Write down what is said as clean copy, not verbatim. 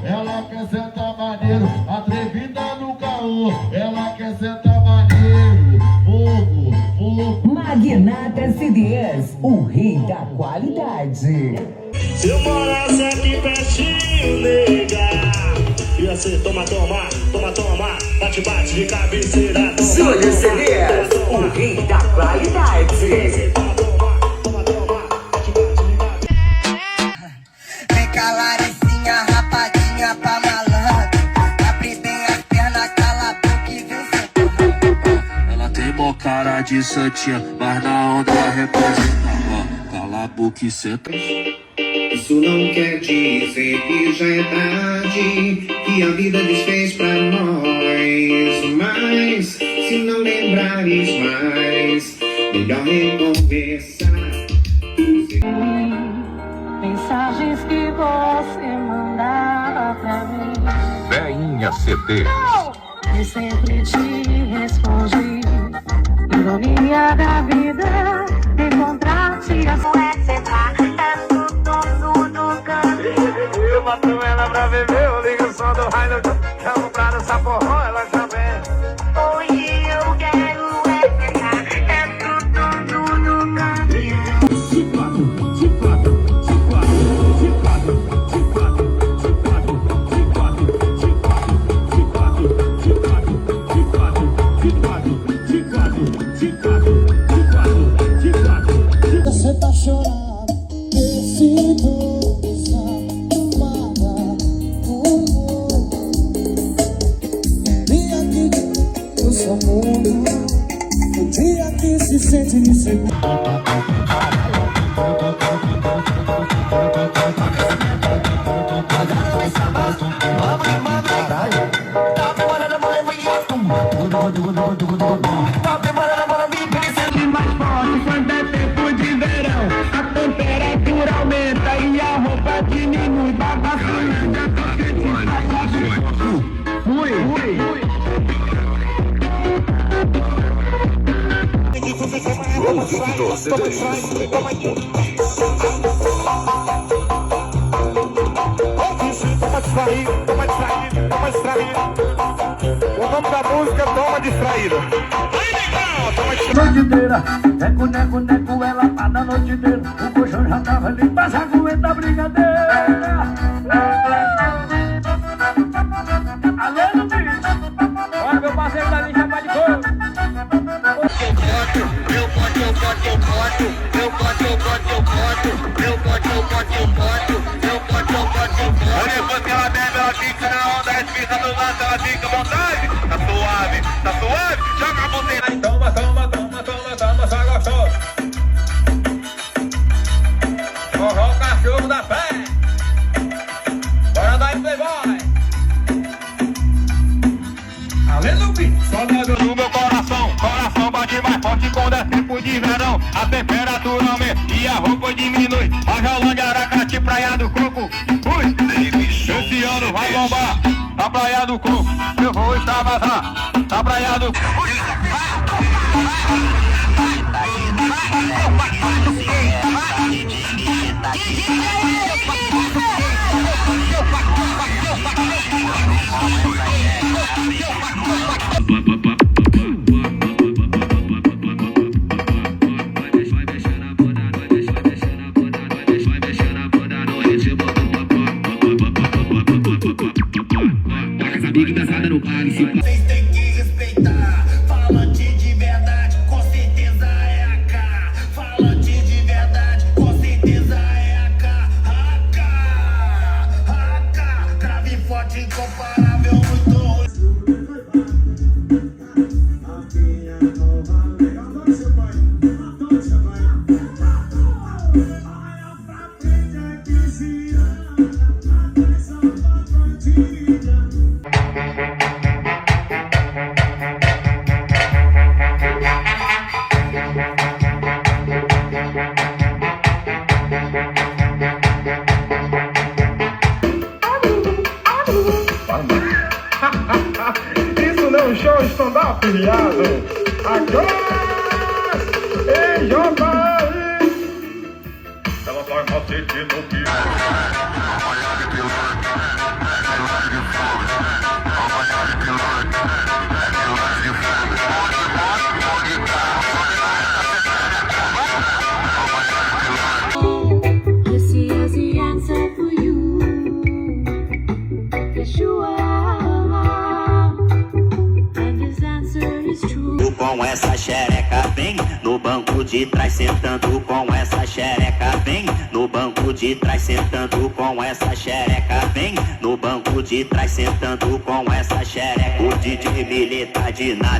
Ela quer sentar maneiro, atrevida no caô, ela quer sentar maneiro, fogo, fogo. Magnata CDs, o rei da qualidade. Se eu morasse aqui pertinho, nega, ia ser toma, toma, toma, toma, bate, bate de cabeceira. Júlio CDs, o rei da qualidade. Vem cá, Laricinha, rapadinha pra malandro. Abre bem as pernas, cala a boca e vem sentar. Ela tem mó cara de santinha, mas na onda ela representa. Ó, cala a boca e senta. Isso não quer dizer que já é tarde, que a vida desfez pra nós. Mas se não lembrares mais, melhor reconversar. Mensagens que você mandava pra mim. Veinha CDs. Eu sempre te respondi. Ironia da vida, encontrar-te a suécia. É tudo no canto. Eu mato ela pra beber, eu ligo o som do raio. Chamo pra dançar forró, ela já vem. Hoje eu quero pegar. É tudo no canto. Você tá chorando, esse coração tomada dia que o seu mundo, o dia que se sente inseguro. Mais forte quando é tempo de verão, a temperatura aumenta e a roupa diminui. Babacilândia, tô quente, fui. Toma distraído. O nome da música, toma distraído. Noite inteira, neco, ela tá na noite inteira. O colchão já tava ali, mas aguenta a brigadeira. Alô, no bicho. Olha, meu parceiro da linha vai de cor. Olha, quando ela bebe, ela fica na onda, respira do lado, ela fica à vontade. Tá suave, joga a botella. Toma, só gostoso. Forró o cachorro da fé. Bora daí, playboy. Aleluia. Só no meu coração bate mais forte quando é tempo de verão. A temperatura aumenta e a roupa diminui. Rojolândia, Aracati, Praia do Coco. Esse ano vai bombar a Praia do Coco. Eu vou extravasar a Praia do Coco. Vocês têm que respeitar. Falante de verdade, com certeza é a K. Falante de verdade, com certeza é a K. AK, grave forte, incomparável, muito ruim. o show stand-up afiliado. Agora, em Jopaí. Ela vai macete no piso. This is the answer for you, Yeshua, and his answer is true. Com essa xereca vem no banco de trás sentando com essa xereca vem no banco de trás sentando com essa xereca vem no banco de trás sentando com essa xereca. O DJ militar de nave